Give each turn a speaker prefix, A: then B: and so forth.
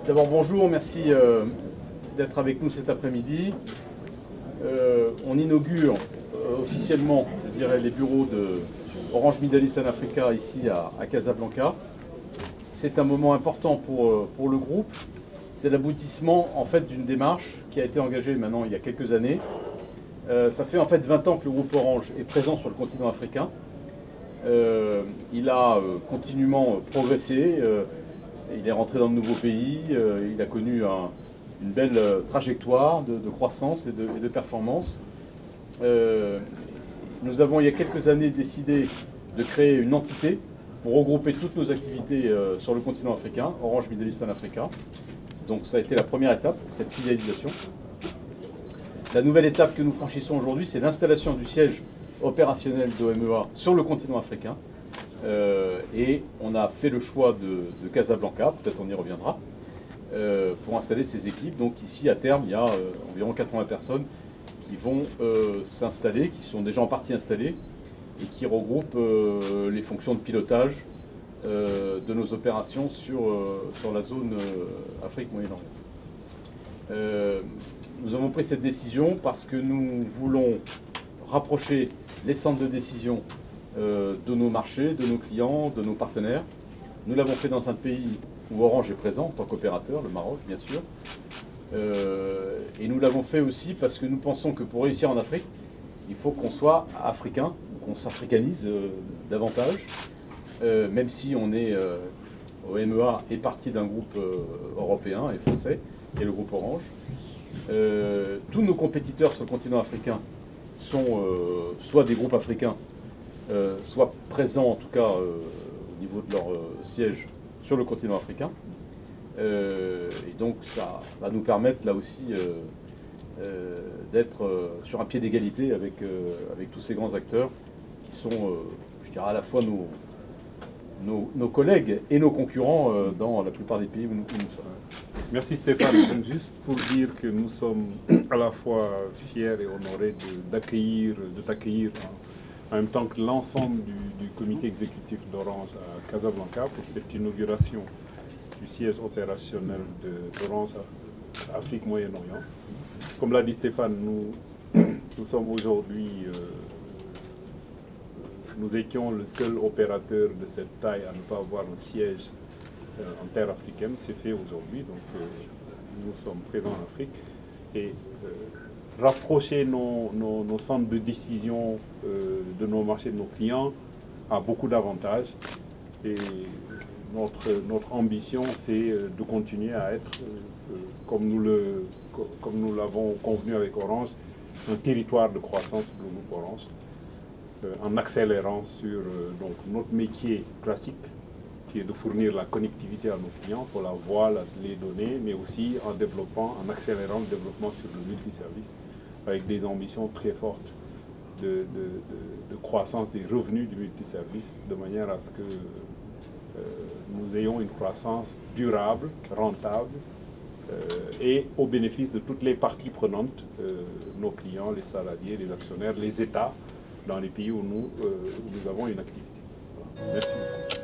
A: D'abord, bonjour, merci d'être avec nous cet après-midi. On inaugure officiellement, je dirais, les bureaux de Orange Middle East and Africa ici à Casablanca. C'est un moment important pour le groupe. C'est l'aboutissement en fait d'une démarche qui a été engagée maintenant il y a quelques années. Ça fait en fait 20 ans que le groupe Orange est présent sur le continent africain. Il a continuellement progressé. Il est rentré dans de nouveaux pays, il a connu une belle trajectoire de croissance et de performance. Nous avons il y a quelques années décidé de créer une entité pour regrouper toutes nos activités sur le continent africain, Orange Middle East and Africa. Donc ça a été la première étape, cette filialisation. La nouvelle étape que nous franchissons aujourd'hui, c'est l'installation du siège opérationnel d'OMEA sur le continent africain. Et on a fait le choix de Casablanca, peut-être on y reviendra, pour installer ces équipes. Donc ici, à terme, il y a environ 80 personnes qui vont s'installer, qui sont déjà en partie installées, et qui regroupent les fonctions de pilotage de nos opérations sur la zone Afrique-Moyen-Orient. Nous avons pris cette décision parce que nous voulons rapprocher les centres de décision de nos marchés, de nos clients, de nos partenaires. Nous l'avons fait dans un pays où Orange est présent en tant qu'opérateur, le Maroc bien sûr. Et nous l'avons fait aussi parce que nous pensons que pour réussir en Afrique, il faut qu'on soit africain, qu'on s'africanise davantage, même si on est OMEA est partie d'un groupe européen et français, qui est le groupe Orange. Tous nos compétiteurs sur le continent africain sont soit des groupes africains, soit présents en tout cas au niveau de leur siège sur le continent africain. Et donc ça va nous permettre là aussi d'être sur un pied d'égalité avec tous ces grands acteurs qui sont, je dirais, à la fois nos collègues et nos concurrents dans la plupart des pays où nous sommes.
B: Merci Stéphane. Donc, juste pour dire que nous sommes à la fois fiers et honorés de t'accueillir en même temps que l'ensemble du comité exécutif d'Orange à Casablanca pour cette inauguration du siège opérationnel d'Orange Afrique Moyen-Orient. Comme l'a dit Stéphane, nous sommes aujourd'hui, nous étions le seul opérateur de cette taille à ne pas avoir un siège en terre africaine. C'est fait aujourd'hui, donc nous sommes présents en Afrique. Et rapprocher nos centres de décision de nos marchés, de nos clients, a beaucoup d'avantages. Et notre ambition, c'est de continuer à être, comme nous l'avons convenu avec Orange, un territoire de croissance pour le groupe Orange, en accélérant sur donc, notre métier classique, qui est de fournir la connectivité à nos clients pour la voix, les données, mais aussi en développant, en accélérant le développement sur le multiservice, avec des ambitions très fortes de croissance des revenus du multiservice, de manière à ce que nous ayons une croissance durable, rentable, et au bénéfice de toutes les parties prenantes, nos clients, les salariés, les actionnaires, les États, dans les pays où nous avons une activité. Merci beaucoup.